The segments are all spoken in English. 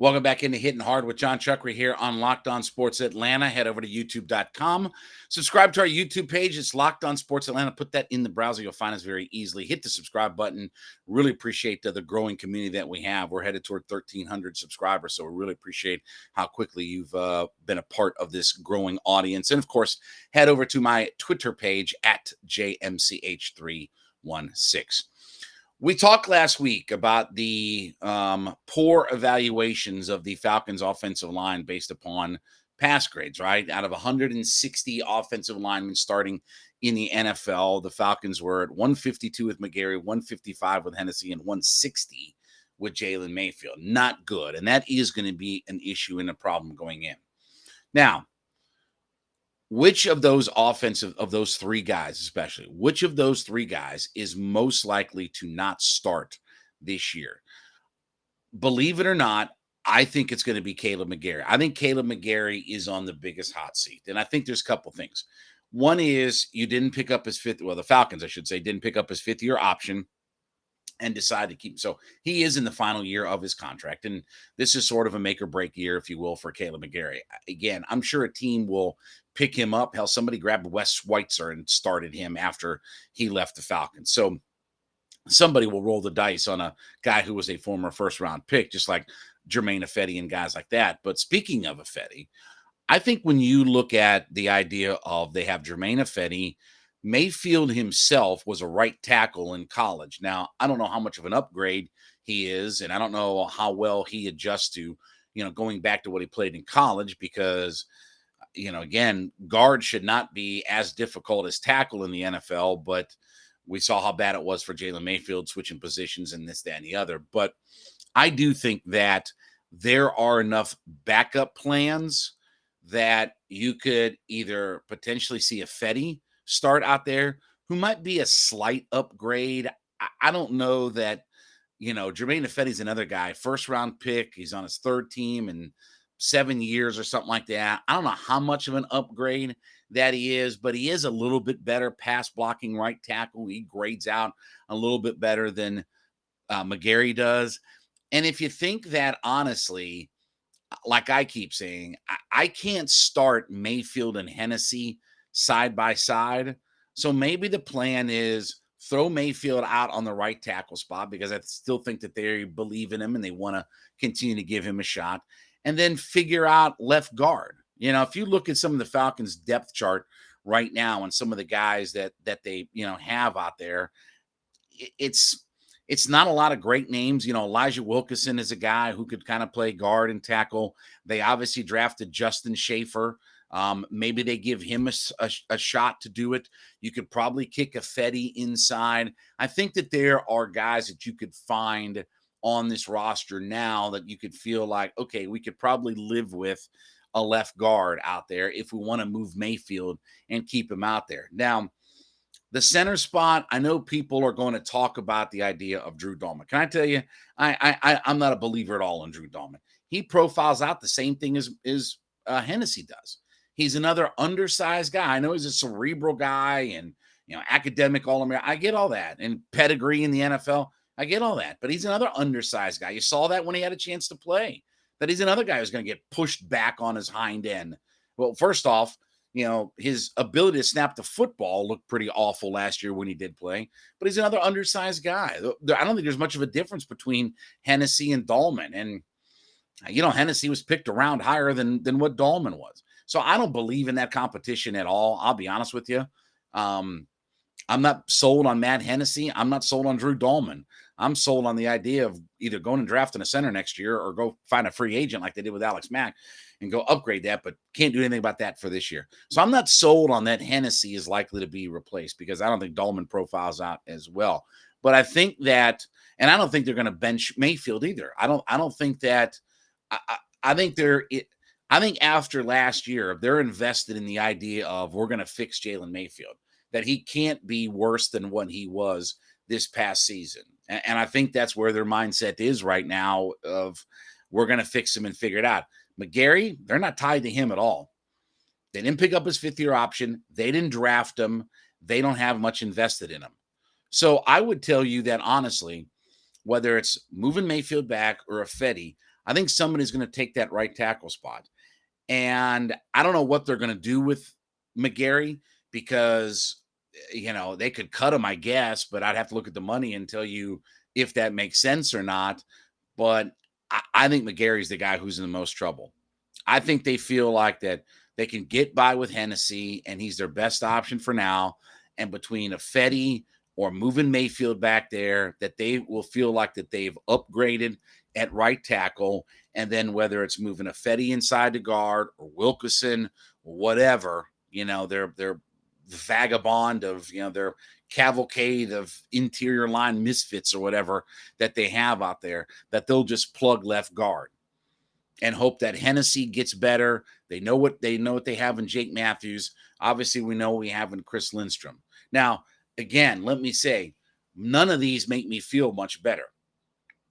Welcome back into Hitting Hard with Jon Chuckery here on Locked On Sports Atlanta. Head over to youtube.com. Subscribe to our YouTube page. It's Locked On Sports Atlanta. Put that in the browser. You'll find us very easily. Hit the subscribe button. Really appreciate the growing community that we have. We're headed toward 1,300 subscribers, so we really appreciate how quickly you've been a part of this growing audience. And, of course, head over to my Twitter page at JMCH316. We talked last week about the poor evaluations of the Falcons' offensive line based upon pass grades, right? Out of 160 offensive linemen starting in the NFL, the Falcons were at 152 with McGary, 155 with Hennessy, and 160 with Jalen Mayfield. Not good. And that is going to be an issue and a problem going in. Now, which of those three guys, especially, which of those three guys is most likely to not start this year? Believe it or not, I think it's going to be Caleb McGarry. I think Caleb McGarry is on the biggest hot seat. And I think there's a couple things. One is you didn't pick up his the Falcons, I should say, didn't pick up his fifth-year option and decide to keep. So he is in the final year of his contract. And this is sort of a make or break year, if you will, for Caleb McGarry. Again, I'm sure a team will pick him up. Hell, somebody grabbed Wes Schweitzer and started him after he left the Falcons. So somebody will roll the dice on a guy who was a former first-round pick, just like Jermaine Ifedi and guys like that. But speaking of Ifedi, I think when you look at the idea of they have Jermaine Ifedi, Mayfield himself was a right tackle in college. Now, I don't know how much of an upgrade he is, and I don't know how well he adjusts to, going back to what he played in college because, again, guard should not be as difficult as tackle in the NFL, but we saw how bad it was for Jalen Mayfield switching positions and this, that, and the other. But I do think that there are enough backup plans that you could either potentially see Ifedi start out there, who might be a slight upgrade. I don't know that, Jermaine Ifedi's another guy, first-round pick. He's on his third team in 7 years or something like that. I don't know how much of an upgrade that he is, but he is a little bit better pass blocking right tackle. He grades out a little bit better than McGary does. And if you think that, honestly, like I keep saying, I can't start Mayfield and Hennessy side by side. So maybe the plan is throw Mayfield out on the right tackle spot because I still think that they believe in him and they want to continue to give him a shot, and then figure out left guard. If you look at some of the Falcons depth chart right now and some of the guys that they, have out there, it's not a lot of great names. Elijah Wilkinson is a guy who could kind of play guard and tackle. They obviously drafted Justin Schaefer. Maybe they give him a shot to do it. You could probably kick Ifedi inside. I think that there are guys that you could find on this roster now that you could feel like, okay, we could probably live with a left guard out there if we want to move Mayfield and keep him out there. Now, the center spot, I know people are going to talk about the idea of Drew Dalman. Can I tell you, I'm not a believer at all in Drew Dalman. He profiles out the same thing as Hennessy does. He's another undersized guy. I know he's a cerebral guy and, academic All-American. I get all that. And pedigree in the NFL. I get all that. But he's another undersized guy. You saw that when he had a chance to play, that he's another guy who's going to get pushed back on his hind end. Well, first off, his ability to snap the football looked pretty awful last year when he did play, but he's another undersized guy. I don't think there's much of a difference between Hennessy and Dalman. And, Hennessy was picked around higher than what Dalman was. So I don't believe in that competition at all. I'll be honest with you. I'm not sold on Matt Hennessy. I'm not sold on Drew Dalman. I'm sold on the idea of either going and drafting a center next year or go find a free agent like they did with Alex Mack and go upgrade that, but can't do anything about that for this year. So I'm not sold on that Hennessy is likely to be replaced because I don't think Dalman profiles out as well. But I think that, and I don't think they're going to bench Mayfield either. I don't think that, I think after last year, they're invested in the idea of we're going to fix Jalen Mayfield, that he can't be worse than what he was this past season. And I think that's where their mindset is right now of we're going to fix him and figure it out. McGary, they're not tied to him at all. They didn't pick up his fifth-year option. They didn't draft him. They don't have much invested in him. So I would tell you that, honestly, whether it's moving Mayfield back or Ifedi, I think somebody's going to take that right tackle spot. And I don't know what they're going to do with McGarry because, they could cut him, I guess, but I'd have to look at the money and tell you if that makes sense or not. But I think McGarry's the guy who's in the most trouble. I think they feel like that they can get by with Hennessy, and he's their best option for now. And between a Fetty or moving Mayfield back there, that they will feel like that they've upgraded at right tackle. And then whether it's moving a Fetty inside the guard or Wilkerson or whatever, they're vagabond of, their cavalcade of interior line misfits or whatever that they have out there, that they'll just plug left guard and hope that Hennessy gets better. They know what they have in Jake Matthews. Obviously, we know what we have in Chris Lindstrom. Now, again, let me say, none of these make me feel much better.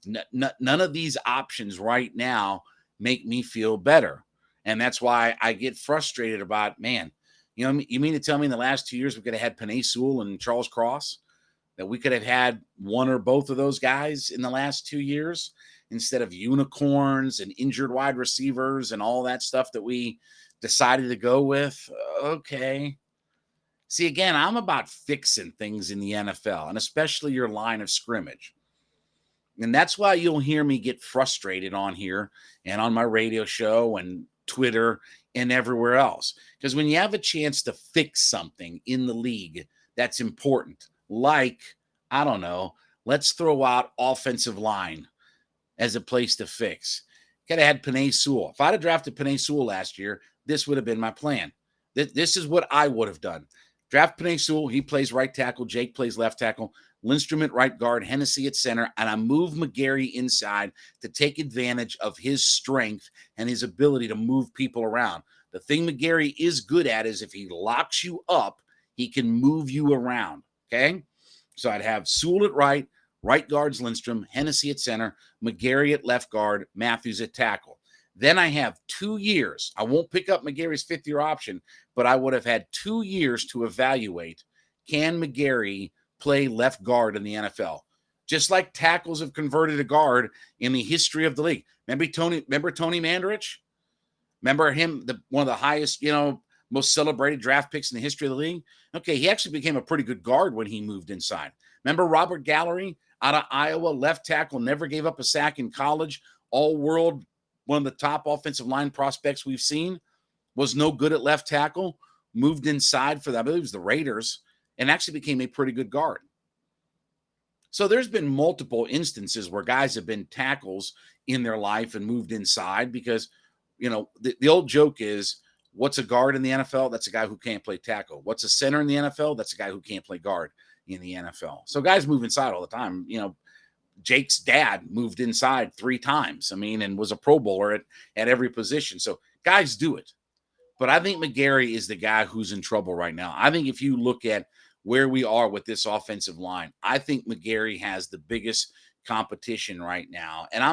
None of these options right now make me feel better. And that's why I get frustrated about, man, you mean to tell me in the last 2 years we could have had Penei Sewell and Charles Cross? That we could have had one or both of those guys in the last 2 years instead of unicorns and injured wide receivers and all that stuff that we decided to go with? Okay. See, again, I'm about fixing things in the NFL, and especially your line of scrimmage. And that's why you'll hear me get frustrated on here and on my radio show and Twitter and everywhere else. Because when you have a chance to fix something in the league that's important, like, I don't know, let's throw out offensive line as a place to fix. Could have had Penei Sewell. If I'd have drafted Penei Sewell last year, this would have been my plan. This is what I would have done. Draft Penei Sewell. He plays right tackle. Jake plays left tackle. Lindstrom at right guard. Hennessy at center. And I move McGarry inside to take advantage of his strength and his ability to move people around. The thing McGarry is good at is if he locks you up, he can move you around. Okay? So I'd have Sewell at right guard's Lindstrom, Hennessy at center, McGarry at left guard, Matthews at tackle. Then I have 2 years. I won't pick up McGarry's fifth-year option, but I would have had 2 years to evaluate, can McGarry play left guard in the NFL? Just like tackles have converted to guard in the history of the league. Remember Tony Mandarich? Remember him, one of the highest, most celebrated draft picks in the history of the league? Okay, he actually became a pretty good guard when he moved inside. Remember Robert Gallery out of Iowa, left tackle, never gave up a sack in college, all-world, one of the top offensive line prospects we've seen, was no good at left tackle, moved inside for, I believe it was the Raiders, and actually became a pretty good guard. So there's been multiple instances where guys have been tackles in their life and moved inside because, the old joke is, what's a guard in the NFL? That's a guy who can't play tackle. What's a center in the NFL? That's a guy who can't play guard in the NFL. So guys move inside all the time. Jake's dad moved inside 3 times, and was a Pro Bowler at every position. So guys do it. But I think McGarry is the guy who's in trouble right now. I think if you look at where we are with this offensive line, I think McGarry has the biggest competition right now. And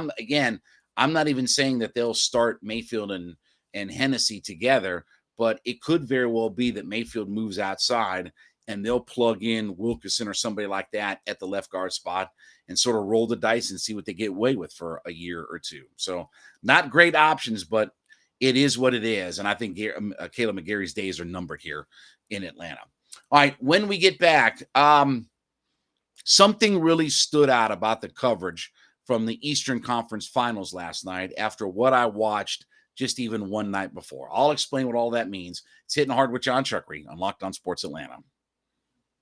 I'm not even saying that they'll start Mayfield and Hennessy together, but it could very well be that Mayfield moves outside and they'll plug in Wilkerson or somebody like that at the left guard spot and sort of roll the dice and see what they get away with for a year or two. So not great options, but it is what it is. And I think Caleb McGarry's days are numbered here in Atlanta. All right, when we get back, something really stood out about the coverage from the Eastern Conference Finals last night after what I watched just even one night before. I'll explain what all that means. It's Hitting Hard with Jon Chuckery on Locked On Sports Atlanta.